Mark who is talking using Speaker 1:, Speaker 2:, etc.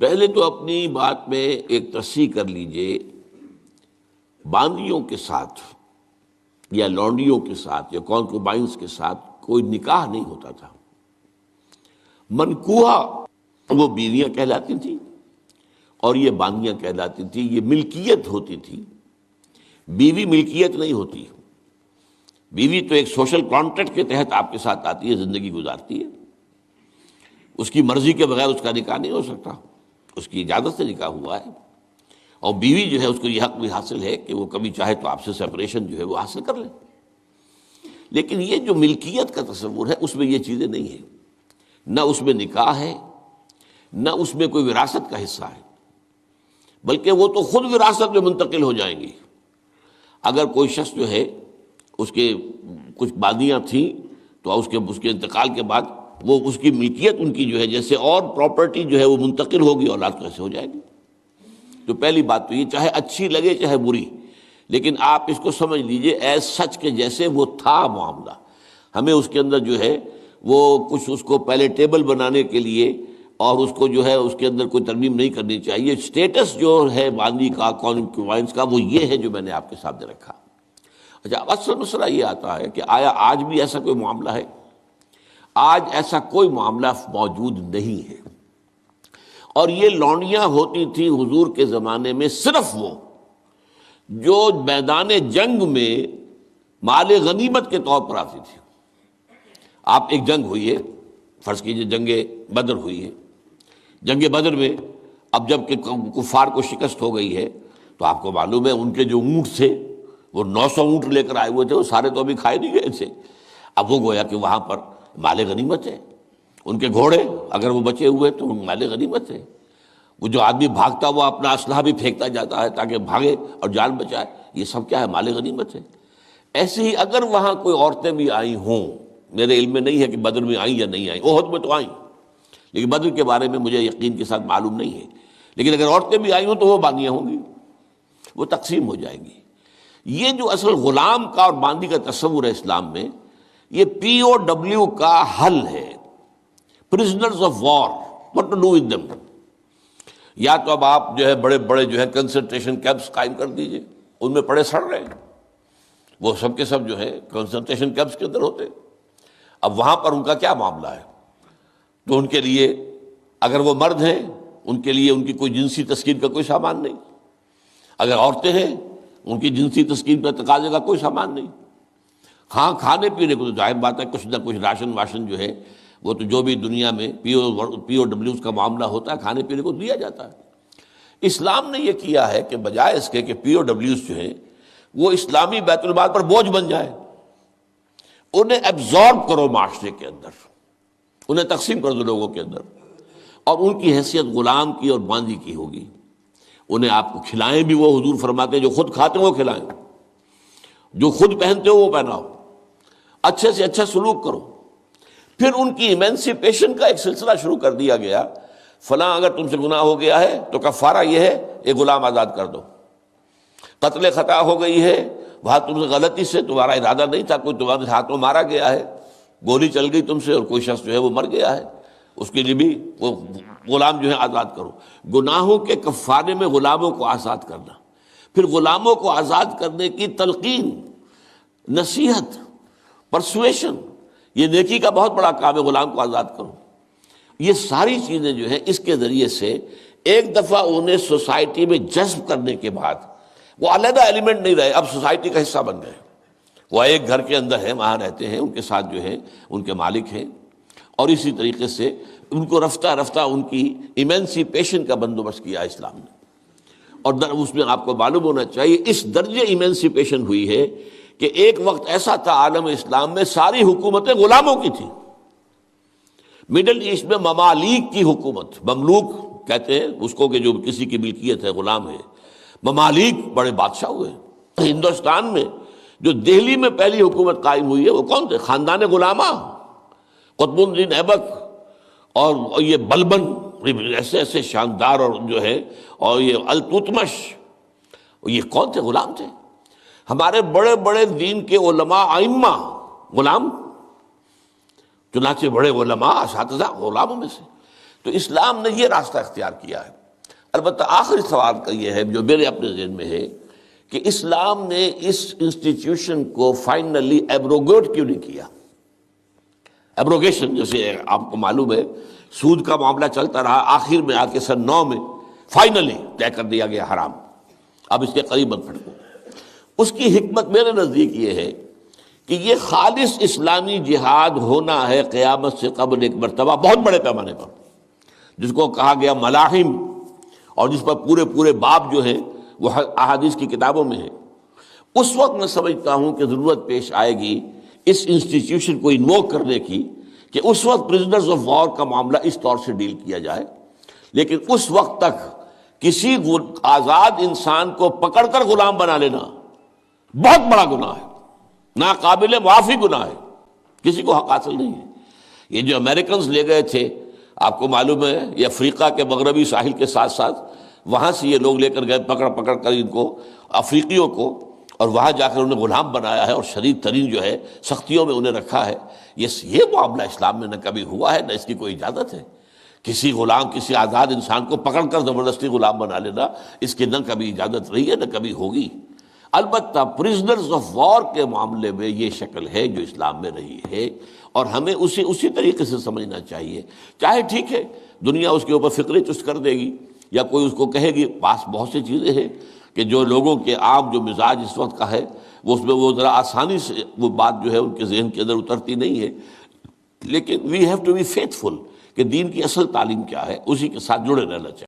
Speaker 1: پہلے تو اپنی بات میں ایک تصحیح کر لیجئے، باندیوں کے ساتھ یا لونڈیوں کے ساتھ یا کونکوبائنس کے ساتھ کوئی نکاح نہیں ہوتا تھا۔ منکوحہ وہ بیویاں کہلاتی تھیں اور یہ باندیاں کہلاتی تھیں، یہ ملکیت ہوتی تھی۔ بیوی ملکیت نہیں ہوتی، بیوی تو ایک سوشل کانٹریکٹ کے تحت آپ کے ساتھ آتی ہے، زندگی گزارتی ہے، اس کی مرضی کے بغیر اس کا نکاح نہیں ہو سکتا، اس کی اجازت سے نکاح ہوا ہے، اور بیوی جو ہے اس کو یہ حق بھی حاصل ہے کہ وہ کبھی چاہے تو آپ سے سپریشن جو ہے وہ حاصل کر لے۔ لیکن یہ جو ملکیت کا تصور ہے اس میں یہ چیزیں نہیں ہیں، نہ اس میں نکاح ہے، نہ اس میں کوئی وراثت کا حصہ ہے، بلکہ وہ تو خود وراثت میں منتقل ہو جائیں گی۔ اگر کوئی شخص جو ہے اس کے کچھ باندیاں تھیں تو اس کے انتقال کے بعد وہ اس کی ملکیت ان کی جو ہے جیسے اور پراپرٹی جو ہے وہ منتقل ہوگی، اولاد کو ایسے ہو جائے گی۔ تو پہلی بات تو یہ چاہے اچھی لگے چاہے بری، لیکن آپ اس کو سمجھ لیجئے ایز سچ کے جیسے وہ تھا معاملہ۔ ہمیں اس کے اندر جو ہے وہ کچھ اس کو پیلیٹیبل بنانے کے لیے اور اس کو جو ہے اس کے اندر کوئی ترمیم نہیں کرنی چاہیے۔ اسٹیٹس جو ہے باندی کا، کونکوبائنس کا، وہ یہ ہے جو میں نے آپ کے سامنے رکھا۔ اچھا، اصل مسئلہ یہ آتا ہے کہ آیا آج بھی ایسا کوئی معاملہ ہے؟ آج ایسا کوئی معاملہ موجود نہیں ہے، اور یہ لونڈیاں ہوتی تھیں حضور کے زمانے میں صرف وہ جو میدان جنگ میں مال غنیمت کے طور پر آتی تھی۔ آپ ایک جنگ ہوئی ہے، فرض کیجئے جنگ بدر ہوئی ہے، جنگ بدر میں اب جب کہ کفار کو شکست ہو گئی ہے تو آپ کو معلوم ہے ان کے جو اونٹ تھے وہ 900 اونٹ لے کر آئے ہوئے تھے، وہ سارے تو ابھی کھائے نہیں گئے تھے۔ اب وہ گویا کہ وہاں پر مال غنیمت ہے، ان کے گھوڑے اگر وہ بچے ہوئے تو مال غنیمت ہے۔ وہ جو آدمی بھاگتا وہ اپنا اسلحہ بھی پھینکتا جاتا ہے تاکہ بھاگے اور جان بچائے، یہ سب کیا ہے؟ مال غنیمت ہے۔ ایسے ہی اگر وہاں کوئی عورتیں بھی آئی ہوں، میرے علم میں نہیں ہے کہ بدر میں آئیں یا نہیں آئیں، احد میں تو آئیں، لیکن بدر کے بارے میں مجھے یقین کے ساتھ معلوم نہیں ہے، لیکن اگر عورتیں بھی آئی ہوں تو وہ باندیاں ہوں گی، وہ تقسیم ہو جائیں گی۔ یہ جو اصل غلام کا اور باندی کا تصور ہے اسلام میں، یہ پی او ڈبلیو کا حل ہے، prisoners of war, what to do with them. یا تو اب آپ جو ہے بڑے بڑے جو ہے کنسنٹریشن کیمپس قائم کر دیجئے، ان میں پڑے سڑ رہے ہیں، وہ سب کے سب جو ہے کنسنٹریشن کیمپس کے اندر ہوتے۔ اب وہاں پر ان کا کیا معاملہ ہے؟ تو ان کے لیے اگر وہ مرد ہیں ان کے لیے ان کی کوئی جنسی تسکین کا کوئی سامان نہیں، اگر عورتیں ہیں ان کی جنسی تسکین پر تقاضے کا کوئی سامان نہیں۔ ہاں، کھانے پینے کو تو ظاہر بات ہے کچھ نہ کچھ راشن واشن جو ہے وہ تو جو بھی دنیا میں پی او ڈبلیوز کا معاملہ ہوتا ہے کھانے پینے کو دیا جاتا ہے۔ اسلام نے یہ کیا ہے کہ بجائے اس کے کہ پی او ڈبلیوز جو ہیں وہ اسلامی بیت المال پر بوجھ بن جائے، انہیں ایبزارب کرو معاشرے کے اندر، انہیں تقسیم کر دو لوگوں کے اندر، اور ان کی حیثیت غلام کی اور باندی کی ہوگی۔ انہیں آپ کو کھلائیں بھی وہ، حضور فرماتے ہیں جو خود کھاتے ہو وہ کھلائیں، جو خود پہنتے ہو وہ پہناؤ، اچھے سے اچھا سلوک کرو۔ پھر ان کی ایمینسیپیشن کا ایک سلسلہ شروع کر دیا گیا، فلاں اگر تم سے گناہ ہو گیا ہے تو کفارہ یہ ہے ایک غلام آزاد کر دو، قتل خطا ہو گئی ہے، وہاں تم سے غلطی سے تمہارا ارادہ نہیں تھا، کوئی تمہارے ہاتھ میں مارا گیا ہے، گولی چل گئی تم سے اور کوئی شخص جو ہے وہ مر گیا ہے، اس کے لیے بھی وہ غلام جو ہے آزاد کرو۔ گناہوں کے کفارے میں غلاموں کو آزاد کرنا، پھر غلاموں کو آزاد کرنے کی تلقین، نصیحت، پرسویشن، یہ نیکی کا بہت بڑا کام ہے، غلام کو آزاد کرو۔ یہ ساری چیزیں جو ہیں اس کے ذریعے سے ایک دفعہ انہیں سوسائٹی میں جذب کرنے کے بعد وہ علیحدہ ایلیمنٹ نہیں رہے، اب سوسائٹی کا حصہ بن گئے، وہ ایک گھر کے اندر ہیں، وہاں رہتے ہیں، ان کے ساتھ جو ہے ان کے مالک ہیں، اور اسی طریقے سے ان کو رفتہ رفتہ ان کی ایمینسیپیشن کا بندوبست کیا اسلام نے۔ اور اس میں آپ کو معلوم ہونا چاہیے اس درجے ایمینسیپیشن ہوئی ہے کہ ایک وقت ایسا تھا عالم اسلام میں ساری حکومتیں غلاموں کی تھیں۔ مڈل ایسٹ میں ممالک کی حکومت، مملوک کہتے ہیں اس کو کہ جو کسی کی ملکیت ہے، غلام ہے، ممالک بڑے بادشاہ ہوئے۔ ہندوستان میں جو دہلی میں پہلی حکومت قائم ہوئی ہے وہ کون تھے؟ خاندان غلامہ، قطب الدین ایبک اور یہ بلبن، ایسے ایسے شاندار اور جو ہے، اور یہ التتمش، یہ کون تھے؟ غلام تھے۔ ہمارے بڑے بڑے دین کے علماء ائمہ غلام، چنانچہ بڑے علماء اساتذہ غلاموں میں سے۔ تو تو اسلام نے یہ راستہ اختیار کیا ہے۔ البتہ آخری سوال کا یہ ہے جو میرے اپنے ذہن میں ہے کہ اسلام نے اس انسٹیٹیوشن کو فائنلی ایبروگیٹ کیوں نہیں کیا؟ ایبروگیشن، جیسے آپ کو معلوم ہے سود کا معاملہ چلتا رہا، آخر میں آ کے سن 9 میں فائنلی طے کر دیا گیا حرام، اب اس کے قریب مت پھٹکو۔ اس کی حکمت میرے نزدیک یہ ہے کہ یہ خالص اسلامی جہاد ہونا ہے قیامت سے قبل ایک مرتبہ بہت بڑے پیمانے پر، جس کو کہا گیا ملاحم، اور جس پر پورے باب جو ہیں وہ احادیث کی کتابوں میں ہیں۔ اس وقت میں سمجھتا ہوں کہ ضرورت پیش آئے گی اس انسٹیٹیوشن کو انووک کرنے کی کہ اس وقت پرزنرز آف وار کا معاملہ اس طور سے ڈیل کیا جائے، لیکن اس وقت تک کسی آزاد انسان کو پکڑ کر غلام بنا لینا بہت بڑا گناہ ہے، ناقابل معافی گناہ ہے، کسی کو حق حاصل نہیں ہے۔ یہ جو امریکنز لے گئے تھے، آپ کو معلوم ہے یہ افریقہ کے مغربی ساحل کے ساتھ ساتھ وہاں سے یہ لوگ لے کر گئے پکڑ کر ان کو، افریقیوں کو، اور وہاں جا کر انہیں غلام بنایا ہے اور شدید ترین جو ہے سختیوں میں انہیں رکھا ہے۔ یہ معاملہ اسلام میں نہ کبھی ہوا ہے، نہ اس کی کوئی اجازت ہے۔ کسی غلام، کسی آزاد انسان کو پکڑ کر زبردستی غلام بنا لینا، اس کی نہ کبھی اجازت رہی ہے نہ کبھی ہوگی۔ البتہ پرزنرز آف وار کے معاملے میں یہ شکل ہے جو اسلام میں رہی ہے، اور ہمیں اسی طریقے سے سمجھنا چاہیے۔ چاہے ٹھیک ہے دنیا اس کے اوپر فکری چست کر دے گی، یا کوئی اس کو کہے گی، پاس بہت سی چیزیں ہیں کہ جو لوگوں کے عام جو مزاج اس وقت کا ہے وہ اس میں وہ ذرا آسانی سے وہ بات جو ہے ان کے ذہن کے اندر اترتی نہیں ہے، لیکن we have to be faithful کہ دین کی اصل تعلیم کیا ہے، اسی کے ساتھ جڑے رہنا چاہیے۔